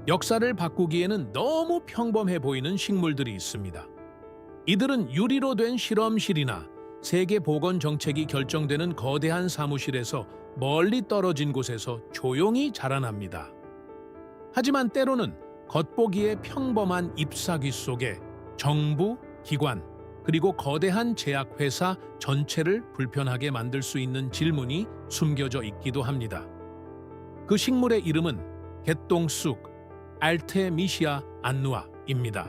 역사를 바꾸기에는 너무 평범해 보이는 식물들이 있습니다. 이들은 유리로 된 실험실이나 세계 보건 정책이 결정되는 거대한 사무실에서 멀리 떨어진 곳에서 조용히 자라납니다. 하지만 때로는 겉보기에 평범한 잎사귀 속에 정부, 기관, 그리고 거대한 제약회사 전체를 불편하게 만들 수 있는 질문이 숨겨져 있기도 합니다. 그 식물의 이름은 개똥쑥 알테미시아 안누아입니다.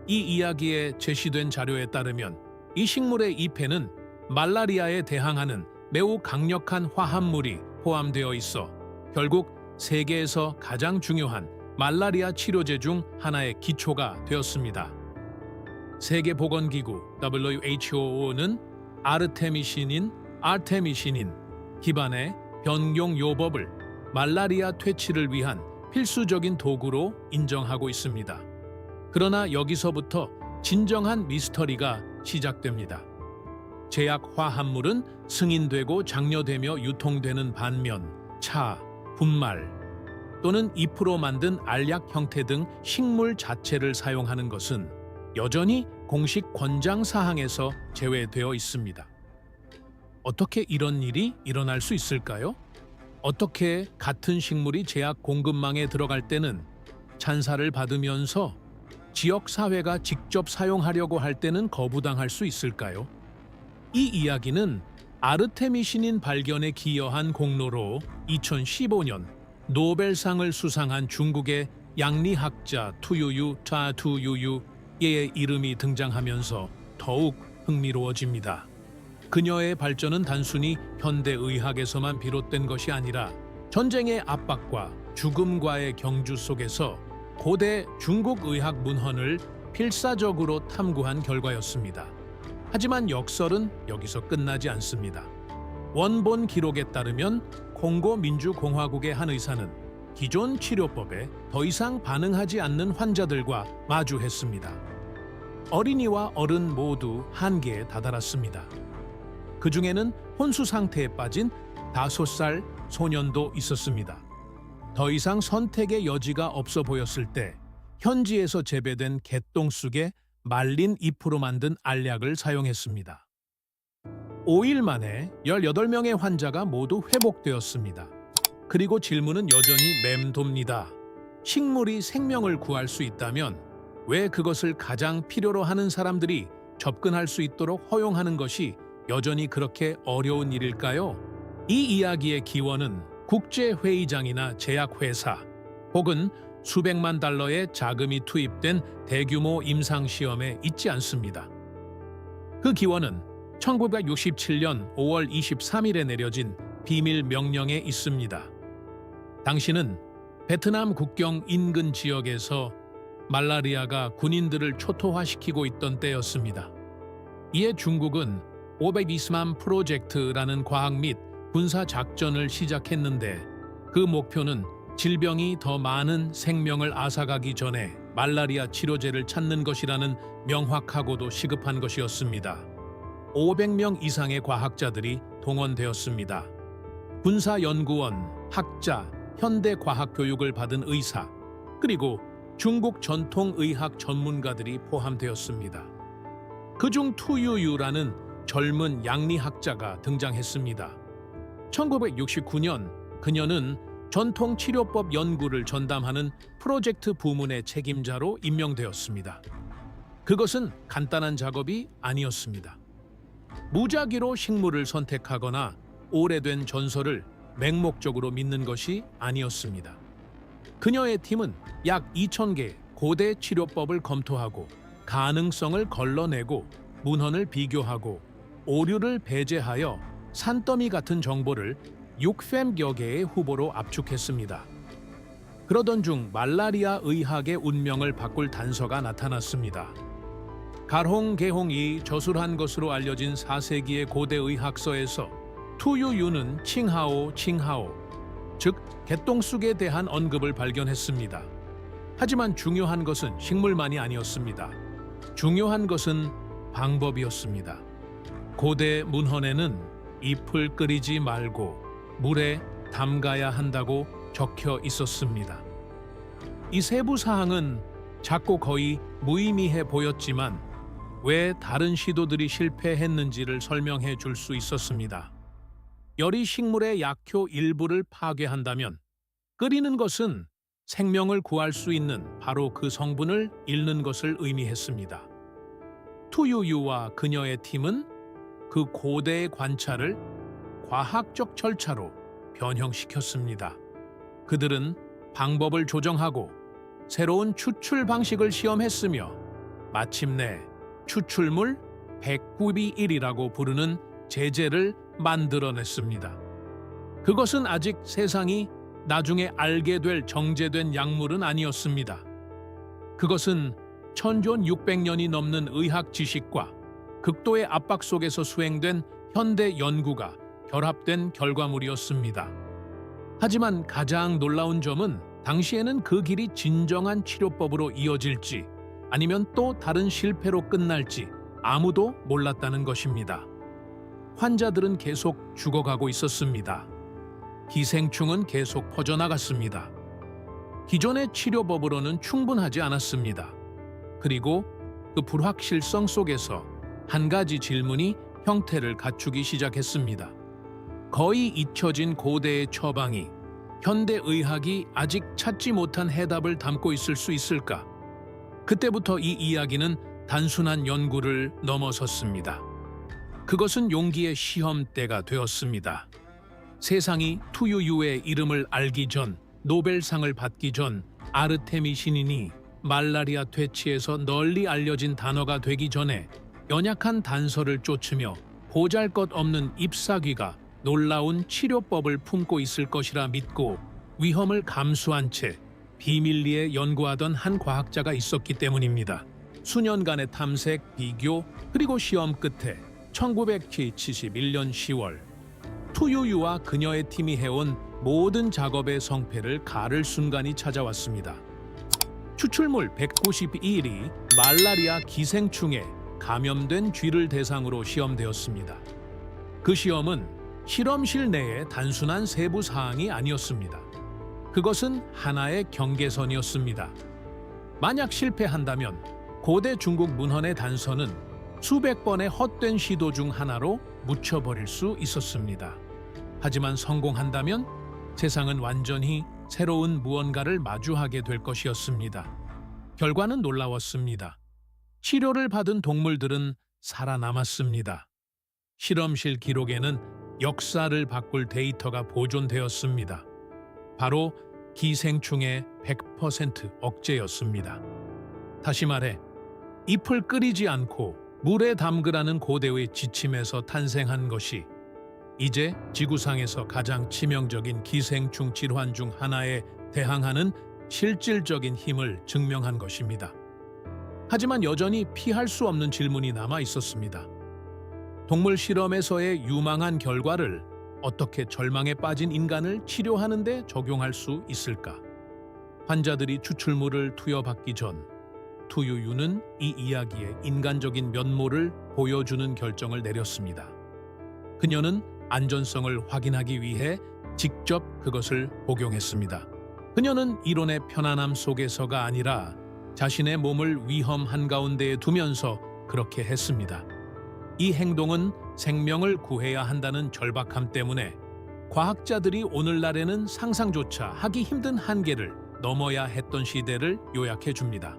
이 이야기에 제시된 자료에 따르면 이 식물의 잎에는 말라리아에 대항하는 매우 강력한 화합물이 포함되어 있어 결국 세계에서 가장 중요한 말라리아 치료제 중 하나의 기초가 되었습니다. 세계보건기구 WHO는 아르테미신인 기반의 변종 요법을 말라리아 퇴치를 위한 필수적인 도구로 인정하고 있습니다. 그러나 여기서부터 진정한 미스터리가 시작됩니다. 제약 화합물은 승인되고 장려되며 유통되는 반면 차, 분말 또는 잎으로 만든 알약 형태 등 식물 자체를 사용하는 것은 여전히 공식 권장 사항에서 제외되어 있습니다. 어떻게 이런 일이 일어날 수 있을까요? 어떻게 같은 식물이 제약 공급망에 들어갈 때는 찬사를 받으면서 지역 사회가 직접 사용하려고 할 때는 거부당할 수 있을까요? 이 이야기는 아르테미신인 발견에 기여한 공로로 2015년 노벨상을 수상한 중국의 양리학자 투유유의 이름이 등장하면서 더욱 흥미로워집니다. 그녀의 발전은 단순히 현대의학에서만 비롯된 것이 아니라 전쟁의 압박과 죽음과의 경주 속에서 고대 중국 의학 문헌을 필사적으로 탐구한 결과였습니다. 하지만 역설은 여기서 끝나지 않습니다. 원본 기록에 따르면 콩고 민주공화국의 한 의사는 기존 치료법에 더 이상 반응하지 않는 환자들과 마주했습니다. 어린이와 어른 모두 한계에 다다랐습니다. 그 중에는 혼수 상태에 빠진 5살 소년도 있었습니다. 더 이상 선택의 여지가 없어 보였을 때 현지에서 재배된 개똥쑥의 말린 잎으로 만든 알약을 사용했습니다. 5일 만에 18명의 환자가 모두 회복되었습니다. 그리고 질문은 여전히 맴돕니다. 식물이 생명을 구할 수 있다면 왜 그것을 가장 필요로 하는 사람들이 접근할 수 있도록 허용하는 것이 여전히 그렇게 어려운 일일까요? 이 이야기의 기원은 국제회의장이나 제약회사 혹은 수백만 달러의 자금이 투입된 대규모 임상시험에 있지 않습니다. 그 기원은 1967년 5월 23일에 내려진 비밀 명령에 있습니다. 당시는 베트남 국경 인근 지역에서 말라리아가 군인들을 초토화시키고 있던 때였습니다. 이에 중국은 520만 프로젝트라는 과학 및 군사 작전을 시작했는데 그 목표는 질병이 더 많은 생명을 앗아가기 전에 말라리아 치료제를 찾는 것이라는 명확하고도 시급한 것이었습니다. 500명 이상의 과학자들이 동원되었습니다. 군사연구원, 학자, 현대과학교육을 받은 의사, 그리고 중국 전통의학 전문가들이 포함되었습니다. 그중 투유유라는 젊은 양리학자가 등장했습니다. 1969년 그녀는 전통치료법 연구를 전담하는 프로젝트 부문의 책임자로 임명되었습니다. 그것은 간단한 작업이 아니었습니다. 무작위로 식물을 선택하거나 오래된 전설을 맹목적으로 믿는 것이 아니었습니다. 그녀의 팀은 약 2,000개 고대 치료법을 검토하고 가능성을 걸러내고 문헌을 비교하고 오류를 배제하여 산더미 같은 정보를 600여 개의 후보로 압축했습니다. 그러던 중 말라리아 의학의 운명을 바꿀 단서가 나타났습니다. 가홍개홍이 저술한 것으로 알려진 4세기의 고대 의학서에서 투유유는 칭하오, 즉 개똥쑥에 대한 언급을 발견했습니다. 하지만 중요한 것은 식물만이 아니었습니다. 중요한 것은 방법이었습니다. 고대 문헌에는 잎을 끓이지 말고 물에 담가야 한다고 적혀 있었습니다. 이 세부 사항은 작고 거의 무의미해 보였지만 왜 다른 시도들이 실패했는지를 설명해 줄 수 있었습니다. 열이 식물의 약효 일부를 파괴한다면 끓이는 것은 생명을 구할 수 있는 바로 그 성분을 잃는 것을 의미했습니다. 투유유와 그녀의 팀은 그 고대의 관찰을 과학적 절차로 변형시켰습니다. 그들은 방법을 조정하고 새로운 추출 방식을 시험했으며 마침내 추출물 191이라고 부르는 제제를 만들어냈습니다. 그것은 아직 세상이 나중에 알게 될 정제된 약물은 아니었습니다. 그것은 천존 600년이 넘는 의학 지식과 극도의 압박 속에서 수행된 현대 연구가 결합된 결과물이었습니다. 하지만 가장 놀라운 점은 당시에는 그 길이 진정한 치료법으로 이어질지 아니면 또 다른 실패로 끝날지 아무도 몰랐다는 것입니다. 환자들은 계속 죽어가고 있었습니다. 기생충은 계속 퍼져나갔습니다. 기존의 치료법으로는 충분하지 않았습니다. 그리고 그 불확실성 속에서 한 가지 질문이 형태를 갖추기 시작했습니다. 거의 잊혀진 고대의 처방이 현대의학이 아직 찾지 못한 해답을 담고 있을 수 있을까? 그때부터 이 이야기는 단순한 연구를 넘어섰습니다. 그것은 용기의 시험대가 되었습니다. 세상이 투유유의 이름을 알기 전, 노벨상을 받기 전 아르테미신인이 말라리아 퇴치에서 널리 알려진 단어가 되기 전에 연약한 단서를 쫓으며 보잘것없는 잎사귀가 놀라운 치료법을 품고 있을 것이라 믿고 위험을 감수한 채 비밀리에 연구하던 한 과학자가 있었기 때문입니다. 수년간의 탐색, 비교, 그리고 시험 끝에 1971년 10월 투유유와 그녀의 팀이 해온 모든 작업의 성패를 가를 순간이 찾아왔습니다. 추출물 192일이 말라리아 기생충에 감염된 쥐를 대상으로 시험되었습니다. 그 시험은 실험실 내의 단순한 세부 사항이 아니었습니다. 그것은 하나의 경계선이었습니다. 만약 실패한다면 고대 중국 문헌의 단서는 수백 번의 헛된 시도 중 하나로 묻혀버릴 수 있었습니다. 하지만 성공한다면 세상은 완전히 새로운 무언가를 마주하게 될 것이었습니다. 결과는 놀라웠습니다. 치료를 받은 동물들은 살아남았습니다. 실험실 기록에는 역사를 바꿀 데이터가 보존되었습니다. 바로 기생충의 100% 억제였습니다. 다시 말해, 잎을 끓이지 않고 물에 담그라는 고대의 지침에서 탄생한 것이 이제 지구상에서 가장 치명적인 기생충 질환 중 하나에 대항하는 실질적인 힘을 증명한 것입니다. 하지만 여전히 피할 수 없는 질문이 남아 있었습니다. 동물 실험에서의 유망한 결과를 어떻게 절망에 빠진 인간을 치료하는 데 적용할 수 있을까? 환자들이 추출물을 투여받기 전 투유유는 이 이야기의 인간적인 면모를 보여주는 결정을 내렸습니다. 그녀는 안전성을 확인하기 위해 직접 그것을 복용했습니다. 그녀는 이론의 편안함 속에서가 아니라 자신의 몸을 위험 한가운데에 두면서 그렇게 했습니다. 이 행동은 생명을 구해야 한다는 절박함 때문에 과학자들이 오늘날에는 상상조차 하기 힘든 한계를 넘어야 했던 시대를 요약해 줍니다.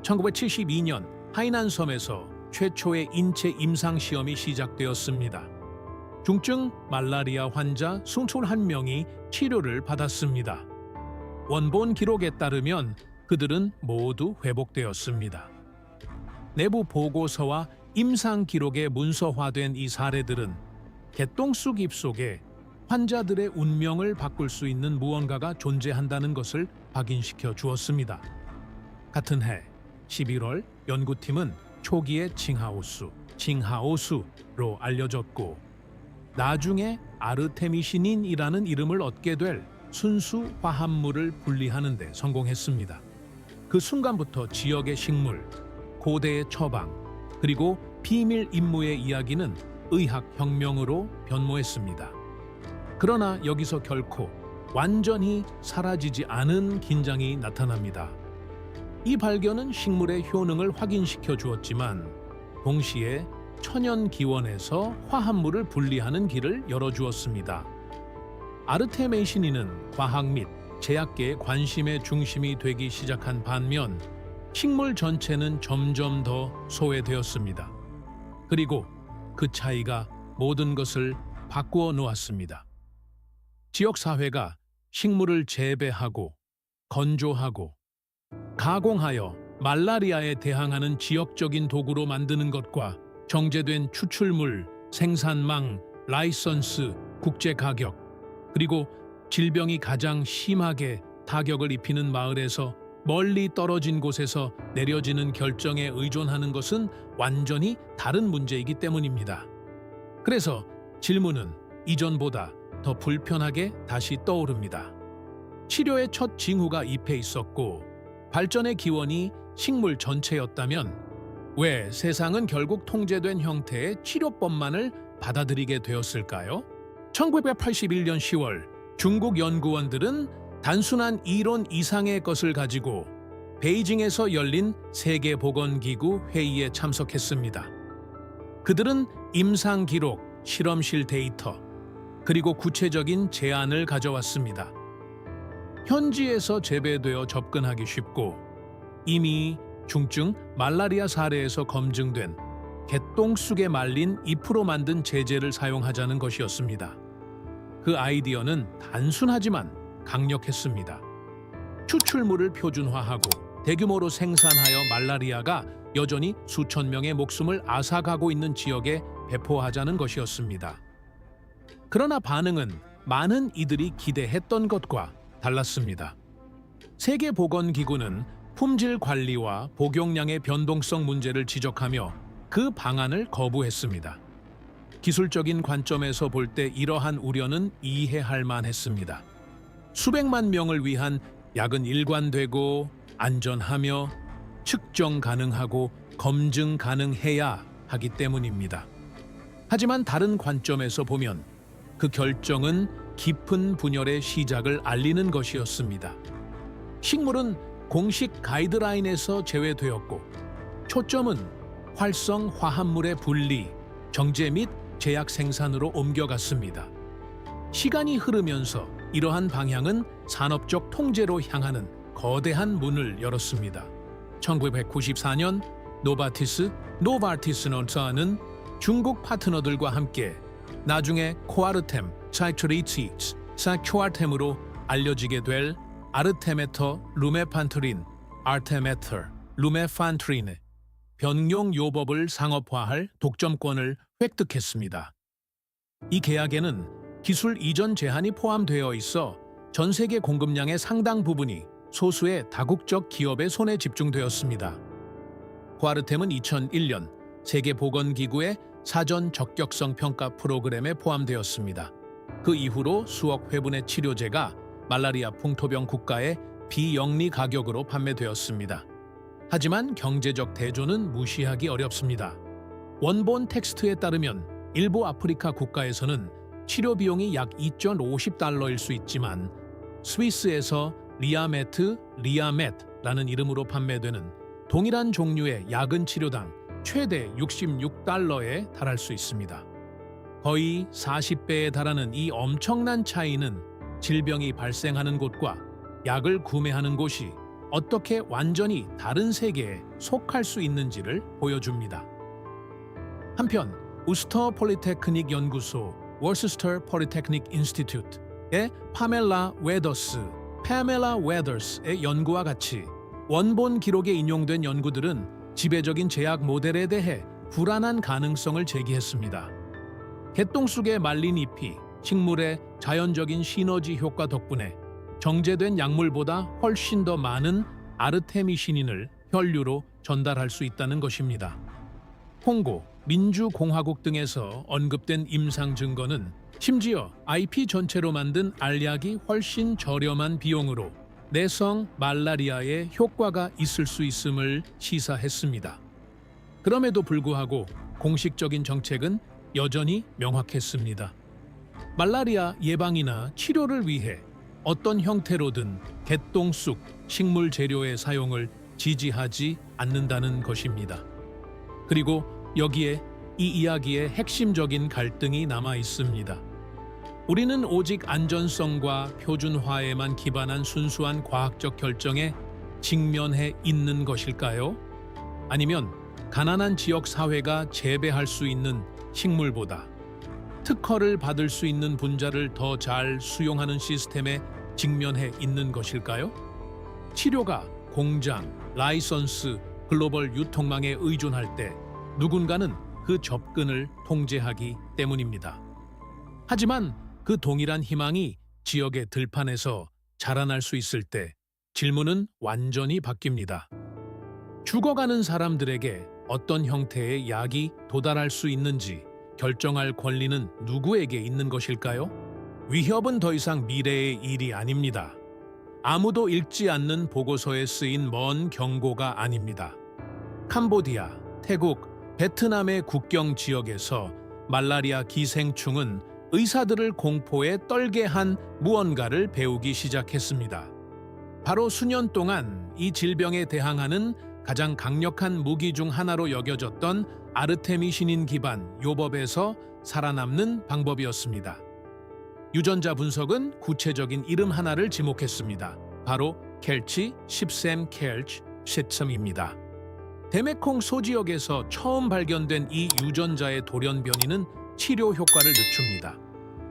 1972년 하이난 섬에서 최초의 인체 임상 시험이 시작되었습니다. 중증 말라리아 환자 21명이 치료를 받았습니다. 원본 기록에 따르면 그들은 모두 회복되었습니다. 내부 보고서와 임상 기록에 문서화된 이 사례들은 개똥쑥 잎 속에 환자들의 운명을 바꿀 수 있는 무언가가 존재한다는 것을 확인시켜 주었습니다. 같은 해 11월 연구팀은 초기의 칭하오수로 알려졌고 나중에 아르테미신인이라는 이름을 얻게 될 순수 화합물을 분리하는 데 성공했습니다. 그 순간부터 지역의 식물, 고대의 처방, 그리고 비밀 임무의 이야기는 의학 혁명으로 변모했습니다. 그러나 여기서 결코 완전히 사라지지 않은 긴장이 나타납니다. 이 발견은 식물의 효능을 확인시켜 주었지만 동시에 천연 기원에서 화합물을 분리하는 길을 열어주었습니다. 아르테메시닌은 과학 및 제약계의 관심의 중심이 되기 시작한 반면 식물 전체는 점점 더 소외되었습니다. 그리고 그 차이가 모든 것을 바꾸어 놓았습니다. 지역사회가 식물을 재배하고 건조하고 가공하여 말라리아에 대항하는 지역적인 도구로 만드는 것과 정제된 추출물, 생산망, 라이선스, 국제가격, 그리고 질병이 가장 심하게 타격을 입히는 마을에서 멀리 떨어진 곳에서 내려지는 결정에 의존하는 것은 완전히 다른 문제이기 때문입니다. 그래서 질문은 이전보다 더 불편하게 다시 떠오릅니다. 치료의 첫 징후가 잎에 있었고 발전의 기원이 식물 전체였다면 왜 세상은 결국 통제된 형태의 치료법만을 받아들이게 되었을까요? 1981년 10월 중국 연구원들은 단순한 이론 이상의 것을 가지고 베이징에서 열린 세계보건기구 회의에 참석했습니다. 그들은 임상 기록, 실험실 데이터, 그리고 구체적인 제안을 가져왔습니다. 현지에서 재배되어 접근하기 쉽고 이미 중증 말라리아 사례에서 검증된 개똥쑥에 말린 잎으로 만든 제제를 사용하자는 것이었습니다. 그 아이디어는 단순하지만 강력했습니다. 추출물을 표준화하고 대규모로 생산하여 말라리아가 여전히 수천 명의 목숨을 앗아가고 있는 지역에 배포하자는 것이었습니다. 그러나 반응은 많은 이들이 기대했던 것과 달랐습니다. 세계보건기구는 품질 관리와 복용량의 변동성 문제를 지적하며 그 방안을 거부했습니다. 기술적인 관점에서 볼 때 이러한 우려는 이해할 만했습니다. 수백만 명을 위한 약은 일관되고 안전하며 측정 가능하고 검증 가능해야 하기 때문입니다. 하지만 다른 관점에서 보면 그 결정은 깊은 분열의 시작을 알리는 것이었습니다. 식물은 공식 가이드라인에서 제외되었고 초점은 활성 화합물의 분리, 정제 및 제약 생산으로 옮겨갔습니다. 시간이 흐르면서 이러한 방향은 산업적 통제로 향하는 거대한 문을 열었습니다. 1994년 노바티스는 중국 파트너들과 함께 나중에 코아르템, 사이트리티스, 사큐아템으로 알려지게 될 아르테메터 루메판트린, 아르테메터 루메판트린의 변용 요법을 상업화할 독점권을 획득했습니다. 이 계약에는 기술 이전 제한이 포함되어 있어 전 세계 공급량의 상당 부분이 소수의 다국적 기업의 손에 집중되었습니다. 코아르템은 2001년 세계보건기구의 사전 적격성 평가 프로그램에 포함되었습니다. 그 이후로 수억 회분의 치료제가 말라리아 풍토병 국가의 비영리 가격으로 판매되었습니다. 하지만 경제적 대조는 무시하기 어렵습니다. 원본 텍스트에 따르면 일부 아프리카 국가에서는 치료 비용이 약 2.50달러일 수 있지만 스위스에서 리아멧라는 이름으로 판매되는 동일한 종류의 약은 치료당 최대 66달러에 달할 수 있습니다. 거의 40배에 달하는 이 엄청난 차이는 질병이 발생하는 곳과 약을 구매하는 곳이 어떻게 완전히 다른 세계에 속할 수 있는지를 보여줍니다. 한편 우스터 폴리테크닉 연구소 워스스터 폴리테크닉 인스티튜트의 파멜라 웨더스의 연구와 같이 원본 기록에 인용된 연구들은 지배적인 제약 모델에 대해 불안한 가능성을 제기했습니다. 개똥쑥에 말린 잎이 식물의 자연적인 시너지 효과 덕분에 정제된 약물보다 훨씬 더 많은 아르테미시닌을 혈류로 전달할 수 있다는 것입니다. 콩고, 민주공화국 등에서 언급된 임상 증거는 심지어 IP 전체로 만든 알약이 훨씬 저렴한 비용으로 내성 말라리아에 효과가 있을 수 있음을 시사했습니다. 그럼에도 불구하고 공식적인 정책은 여전히 명확했습니다. 말라리아 예방이나 치료를 위해 어떤 형태로든 개똥쑥 식물 재료의 사용을 지지하지 않는다는 것입니다. 그리고 여기에 이 이야기의 핵심적인 갈등이 남아 있습니다. 우리는 오직 안전성과 표준화에만 기반한 순수한 과학적 결정에 직면해 있는 것일까요? 아니면 가난한 지역 사회가 재배할 수 있는 식물보다 특허를 받을 수 있는 분자를 더 잘 수용하는 시스템에 직면해 있는 것일까요? 치료가 공장, 라이선스, 글로벌 유통망에 의존할 때 누군가는 그 접근을 통제하기 때문입니다. 하지만 그 동일한 희망이 지역의 들판에서 자라날 수 있을 때 질문은 완전히 바뀝니다. 죽어가는 사람들에게 어떤 형태의 약이 도달할 수 있는지 결정할 권리는 누구에게 있는 것일까요? 위협은 더 이상 미래의 일이 아닙니다. 아무도 읽지 않는 보고서에 쓰인 먼 경고가 아닙니다. 캄보디아, 태국, 베트남의 국경 지역에서 말라리아 기생충은 의사들을 공포에 떨게 한 무언가를 배우기 시작했습니다. 바로 수년 동안 이 질병에 대항하는 가장 강력한 무기 중 하나로 여겨졌던 아르테미신인 기반 요법에서 살아남는 방법이었습니다. 유전자 분석은 구체적인 이름 하나를 지목했습니다. 바로 켈치 십셈 켈치 시스템입니다. 대메콩 소지역에서 처음 발견된 이 유전자의 돌연변이는 치료 효과를 늦춥니다.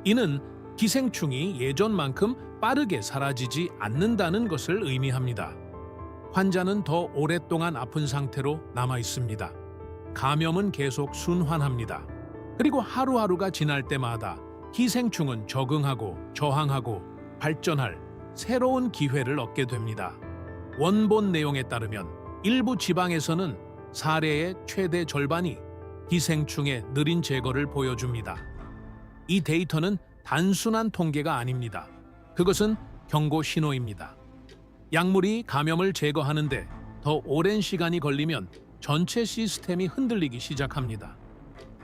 이는 기생충이 예전만큼 빠르게 사라지지 않는다는 것을 의미합니다. 환자는 더 오랫동안 아픈 상태로 남아 있습니다. 감염은 계속 순환합니다. 그리고 하루하루가 지날 때마다 기생충은 적응하고 저항하고 발전할 새로운 기회를 얻게 됩니다. 원본 내용에 따르면 일부 지방에서는 사례의 최대 절반이 기생충의 느린 제거를 보여줍니다. 이 데이터는 단순한 통계가 아닙니다. 그것은 경고 신호입니다. 약물이 감염을 제거하는데 더 오랜 시간이 걸리면 전체 시스템이 흔들리기 시작합니다.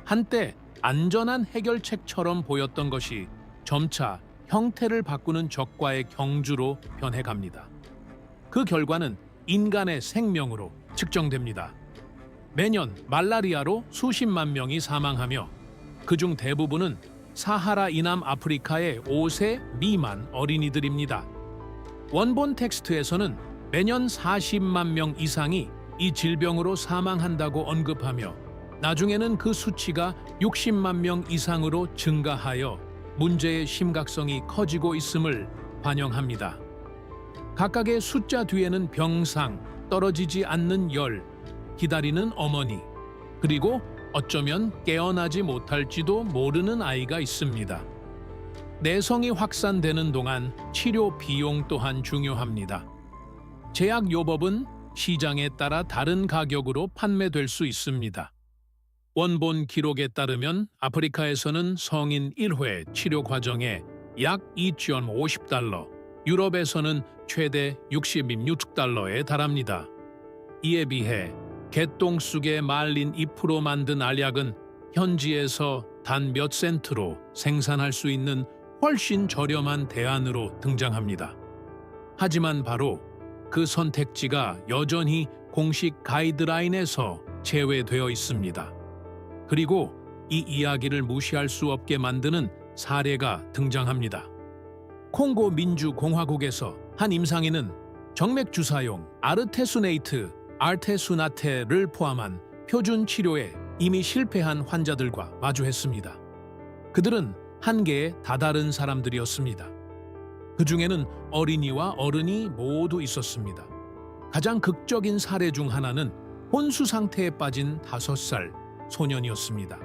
한때 안전한 해결책처럼 보였던 것이 점차 형태를 바꾸는 적과의 경주로 변해갑니다. 그 결과는 인간의 생명으로 측정됩니다. 매년 말라리아로 수십만 명이 사망하며 그중 대부분은 사하라 이남 아프리카의 5세 미만 어린이들입니다. 원본 텍스트에서는 매년 40만 명 이상이 이 질병으로 사망한다고 언급하며 나중에는 그 수치가 60만 명 이상으로 증가하여 문제의 심각성이 커지고 있음을 반영합니다. 각각의 숫자 뒤에는 병상, 떨어지지 않는 열, 기다리는 어머니, 그리고 어쩌면 깨어나지 못할지도 모르는 아이가 있습니다. 내성이 확산되는 동안 치료 비용 또한 중요합니다. 제약요법은 시장에 따라 다른 가격으로 판매될 수 있습니다. 원본 기록에 따르면 아프리카에서는 성인 1회 치료 과정에 약 2.50달러, 유럽에서는 최대 66달러에 달합니다. 이에 비해 개똥쑥에 말린 잎으로 만든 알약은 현지에서 단 몇 센트로 생산할 수 있는 훨씬 저렴한 대안으로 등장합니다. 하지만 바로 그 선택지가 여전히 공식 가이드라인에서 제외되어 있습니다. 그리고 이 이야기를 무시할 수 없게 만드는 사례가 등장합니다. 콩고 민주공화국에서 한 임상인은 정맥 주사용 아르테수네이트, 알테수나테를 포함한 표준 치료에 이미 실패한 환자들과 마주했습니다. 그들은 한계에 다다른 사람들이었습니다. 그 중에는 어린이와 어른이 모두 있었습니다. 가장 극적인 사례 중 하나는 혼수 상태에 빠진 5살 소년이었습니다.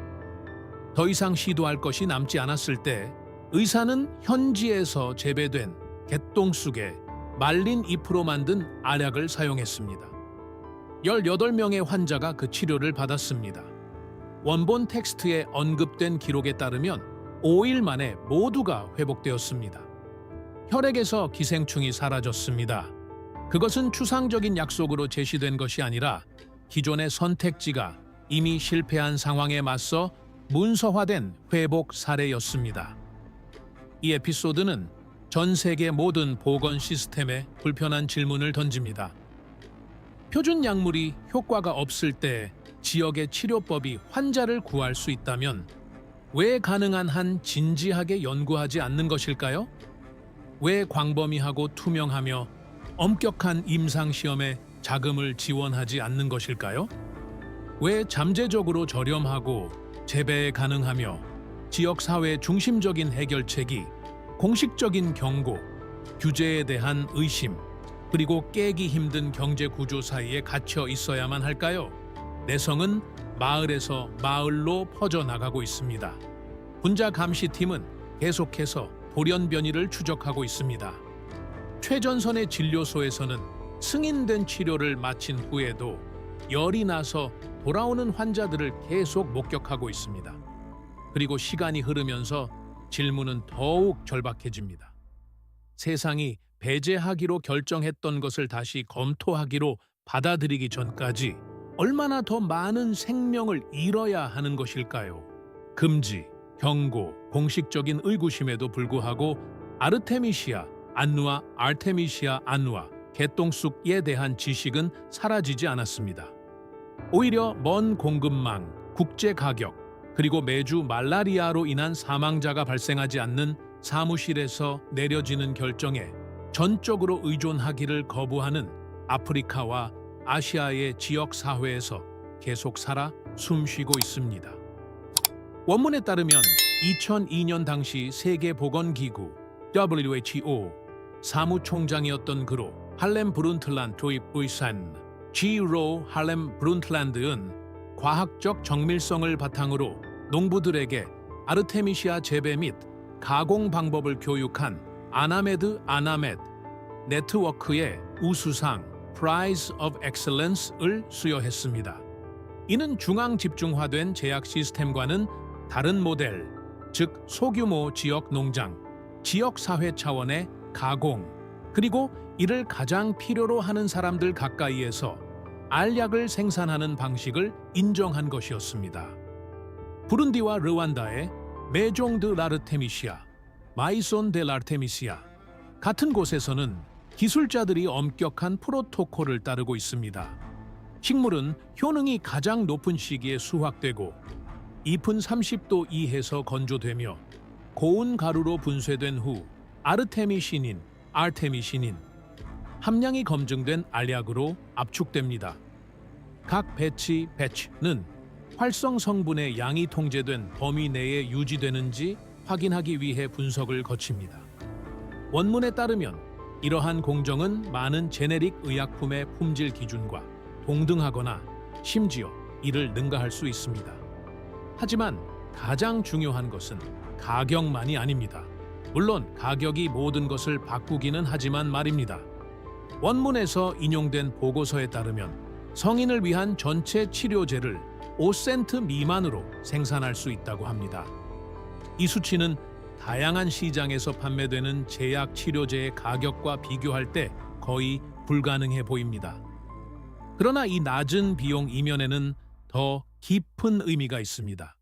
더 이상 시도할 것이 남지 않았을 때 의사는 현지에서 재배된 개똥쑥에 말린 잎으로 만든 알약을 사용했습니다. 18명의 환자가 그 치료를 받았습니다. 원본 텍스트에 언급된 기록에 따르면 5일 만에 모두가 회복되었습니다. 혈액에서 기생충이 사라졌습니다. 그것은 추상적인 약속으로 제시된 것이 아니라 기존의 선택지가 이미 실패한 상황에 맞서 문서화된 회복 사례였습니다. 이 에피소드는 전 세계 모든 보건 시스템에 불편한 질문을 던집니다. 표준 약물이 효과가 없을 때 지역의 치료법이 환자를 구할 수 있다면 왜 가능한 한 진지하게 연구하지 않는 것일까요? 왜 광범위하고 투명하며 엄격한 임상시험에 자금을 지원하지 않는 것일까요? 왜 잠재적으로 저렴하고 재배 가능하며 지역사회 중심적인 해결책이 공식적인 경고, 규제에 대한 의심, 그리고 깨기 힘든 경제 구조 사이에 갇혀 있어야만 할까요? 내성은 마을에서 마을로 퍼져나가고 있습니다. 분자 감시팀은 계속해서 돌연변이를 추적하고 있습니다. 최전선의 진료소에서는 승인된 치료를 마친 후에도 열이 나서 돌아오는 환자들을 계속 목격하고 있습니다. 그리고 시간이 흐르면서 질문은 더욱 절박해집니다. 세상이 배제하기로 결정했던 것을 다시 검토하기로 받아들이기 전까지 얼마나 더 많은 생명을 잃어야 하는 것일까요? 금지, 경고, 공식적인 의구심에도 불구하고 아르테미시아 안누아, 아르테미시아 안누아, 개똥쑥에 대한 지식은 사라지지 않았습니다. 오히려 먼 공급망, 국제 가격, 그리고 매주 말라리아로 인한 사망자가 발생하지 않는 사무실에서 내려지는 결정에 전적으로 의존하기를 거부하는 아프리카와 아시아의 지역 사회에서 계속 살아 숨쉬고 있습니다. 원문에 따르면 2002년 당시 세계보건기구 WHO 사무총장이었던 그로 할렘 브룬틀란드 도입의산 G.로 할렘 브룬틀란드는 과학적 정밀성을 바탕으로 농부들에게 아르테미시아 재배 및 가공 방법을 교육한 아나메드 네트워크의 우수상 Prize of Excellence을 수여했습니다. 이는 중앙 집중화된 제약 시스템과는 다른 모델, 즉 소규모 지역 농장, 지역 사회 차원의 가공, 그리고 이를 가장 필요로 하는 사람들 가까이에서 알약을 생산하는 방식을 인정한 것이었습니다. 부룬디와 르완다의 메종 드 라르테미시아, 마이손 데 라르테미시아 같은 곳에서는 기술자들이 엄격한 프로토콜을 따르고 있습니다. 식물은 효능이 가장 높은 시기에 수확되고 잎은 30도 이하에서 건조되며 고운 가루로 분쇄된 후 아르테미시닌, 함량이 검증된 알약으로 압축됩니다. 각 배치는 활성 성분의 양이 통제된 범위 내에 유지되는지 확인하기 위해 분석을 거칩니다. 원문에 따르면 이러한 공정은 많은 제네릭 의약품의 품질 기준과 동등하거나 심지어 이를 능가할 수 있습니다. 하지만 가장 중요한 것은 가격만이 아닙니다. 물론 가격이 모든 것을 바꾸기는 하지만 말입니다. 원문에서 인용된 보고서에 따르면 성인을 위한 전체 치료제를 5센트 미만으로 생산할 수 있다고 합니다. 이 수치는 다양한 시장에서 판매되는 제약 치료제의 가격과 비교할 때 거의 불가능해 보입니다. 그러나 이 낮은 비용 이면에는 더 깊은 의미가 있습니다.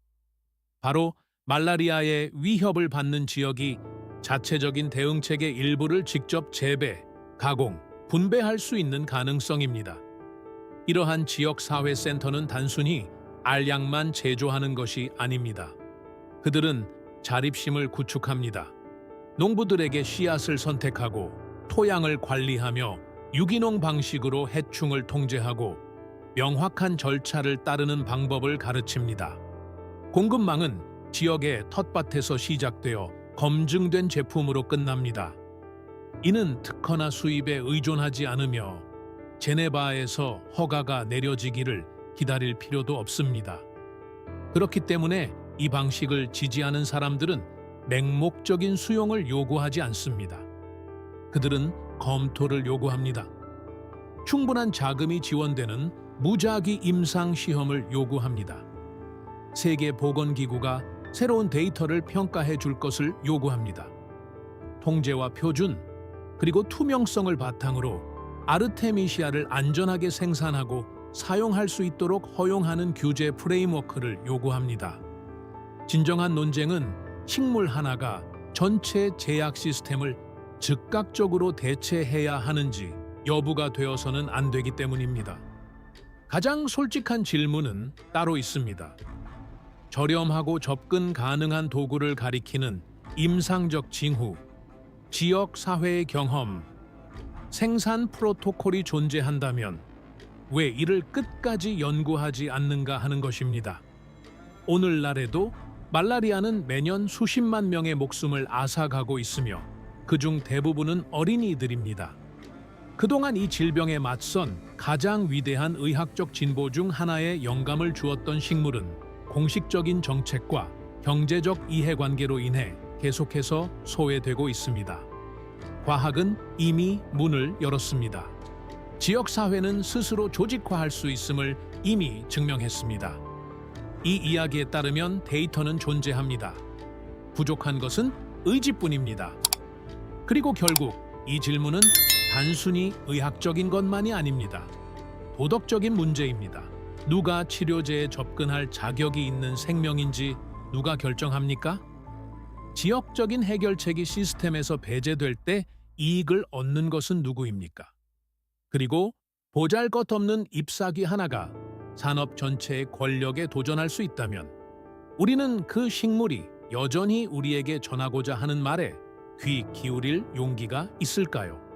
바로 말라리아의 위협을 받는 지역이 자체적인 대응책의 일부를 직접 재배, 가공, 분배할 수 있는 가능성입니다. 이러한 지역사회센터는 단순히 알약만 제조하는 것이 아닙니다. 그들은 자립심을 구축합니다. 농부들에게 씨앗을 선택하고 토양을 관리하며 유기농 방식으로 해충을 통제하고 명확한 절차를 따르는 방법을 가르칩니다. 공급망은 지역의 텃밭에서 시작되어 검증된 제품으로 끝납니다. 이는 특허나 수입에 의존하지 않으며 제네바에서 허가가 내려지기를 기다릴 필요도 없습니다. 그렇기 때문에 이 방식을 지지하는 사람들은 맹목적인 수용을 요구하지 않습니다. 그들은 검토를 요구합니다. 충분한 자금이 지원되는 무작위 임상 시험을 요구합니다. 세계보건기구가 새로운 데이터를 평가해 줄 것을 요구합니다. 통제와 표준, 그리고 투명성을 바탕으로 아르테미시아를 안전하게 생산하고 사용할 수 있도록 허용하는 규제 프레임워크를 요구합니다. 진정한 논쟁은 식물 하나가 전체 제약 시스템을 즉각적으로 대체해야 하는지 여부가 되어서는 안 되기 때문입니다. 가장 솔직한 질문은 따로 있습니다. 저렴하고 접근 가능한 도구를 가리키는 임상적 징후, 지역 사회의 경험, 생산 프로토콜이 존재한다면 왜 이를 끝까지 연구하지 않는가 하는 것입니다. 오늘날에도 말라리아는 매년 수십만 명의 목숨을 앗아가고 있으며 그중 대부분은 어린이들입니다. 그동안 이 질병에 맞선 가장 위대한 의학적 진보 중 하나의 영감을 주었던 식물은 공식적인 정책과 경제적 이해관계로 인해 계속해서 소외되고 있습니다. 과학은 이미 문을 열었습니다. 지역사회는 스스로 조직화할 수 있음을 이미 증명했습니다. 이 이야기에 따르면 데이터는 존재합니다. 부족한 것은 의지뿐입니다. 그리고 결국 이 질문은 단순히 의학적인 것만이 아닙니다. 도덕적인 문제입니다. 누가 치료제에 접근할 자격이 있는 생명인지 누가 결정합니까? 지역적인 해결책이 시스템에서 배제될 때 이익을 얻는 것은 누구입니까? 그리고 보잘것없는 잎사귀 하나가 산업 전체의 권력에 도전할 수 있다면 우리는 그 식물이 여전히 우리에게 전하고자 하는 말에 귀 기울일 용기가 있을까요?